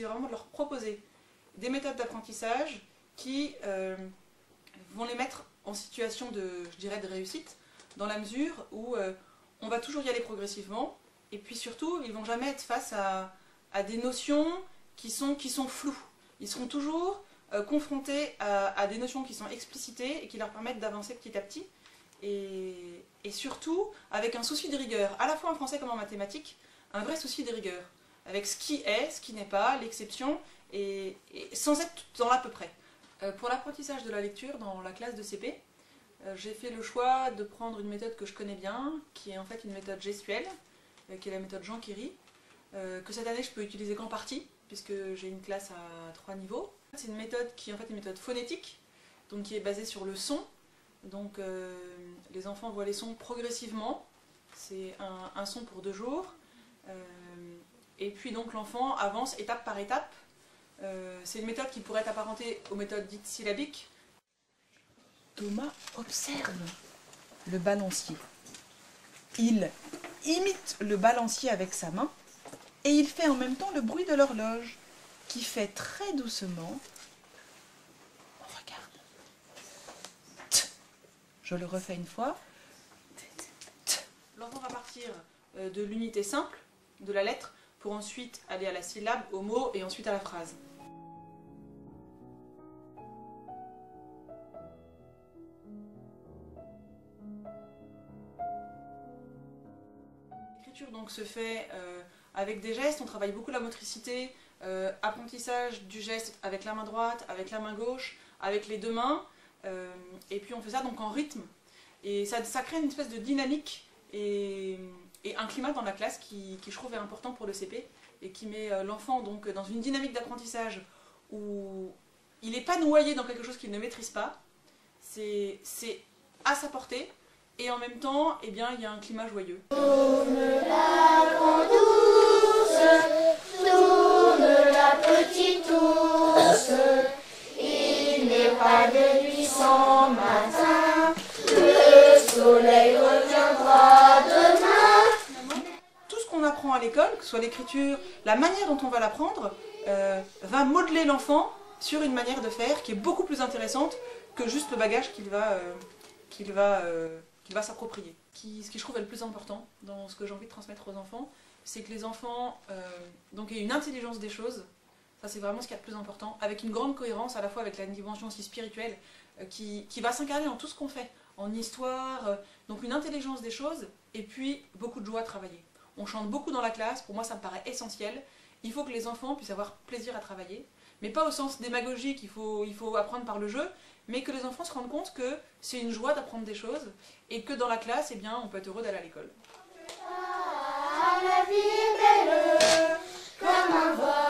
vraiment de leur proposer des méthodes d'apprentissage qui vont les mettre en situation je dirais, de réussite, dans la mesure où on va toujours y aller progressivement, et puis surtout, ils ne vont jamais être face à des notions qui sont floues. Ils seront toujours confrontés à des notions qui sont explicitées et qui leur permettent d'avancer petit à petit, et surtout avec un souci de rigueur, à la fois en français comme en mathématiques, un vrai souci de rigueur, avec ce qui est, ce qui n'est pas, l'exception, et sans être dans l'à peu près. Pour l'apprentissage de la lecture dans la classe de CP, j'ai fait le choix de prendre une méthode que je connais bien, qui est en fait une méthode gestuelle, qui est la méthode Jean Kéry, que cette année je peux utiliser qu'en partie, puisque j'ai une classe à 3 niveaux. C'est une méthode qui est en fait une méthode phonétique, donc qui est basée sur le son. Donc les enfants voient les sons progressivement, c'est un son pour 2 jours, et puis donc l'enfant avance étape par étape. C'est une méthode qui pourrait être apparentée aux méthodes dites syllabiques. Thomas observe le balancier. Il imite le balancier avec sa main et il fait en même temps le bruit de l'horloge qui fait très doucement. Regarde. T. Je le refais une fois. L'enfant va partir de l'unité simple, de la lettre, pour ensuite aller à la syllabe, au mot et ensuite à la phrase. L'écriture donc se fait avec des gestes, on travaille beaucoup la motricité, apprentissage du geste avec la main droite, avec la main gauche, avec les 2 mains, et puis on fait ça donc en rythme. Et ça crée une espèce de dynamique et un climat dans la classe qui je trouve est important pour le CP et qui met l'enfant donc dans une dynamique d'apprentissage où il n'est pas noyé dans quelque chose qu'il ne maîtrise pas, c'est à sa portée et en même temps eh bien, il y a un climat joyeux. Tourne la grande ours, tourne la petite ours, il n'est pas de nuit sans matin, le soleil reviendra demain. Tout ce qu'on apprend à l'école, que ce soit l'écriture, la manière dont on va l'apprendre, va modeler l'enfant sur une manière de faire qui est beaucoup plus intéressante que juste le bagage qu'il va s'approprier. Ce qui je trouve est le plus important dans ce que j'ai envie de transmettre aux enfants, c'est que les enfants donc aient une intelligence des choses, ça c'est vraiment ce qu'il y a de plus important, avec une grande cohérence à la fois avec la dimension aussi spirituelle qui va s'incarner dans tout ce qu'on fait, en histoire, donc une intelligence des choses et puis beaucoup de joie à travailler. On chante beaucoup dans la classe, pour moi ça me paraît essentiel, il faut que les enfants puissent avoir plaisir à travailler, mais pas au sens démagogique, il faut apprendre par le jeu, mais que les enfants se rendent compte que c'est une joie d'apprendre des choses et que dans la classe, eh bien, on peut être heureux d'aller à l'école. Ah, la vie est belle comme un vol.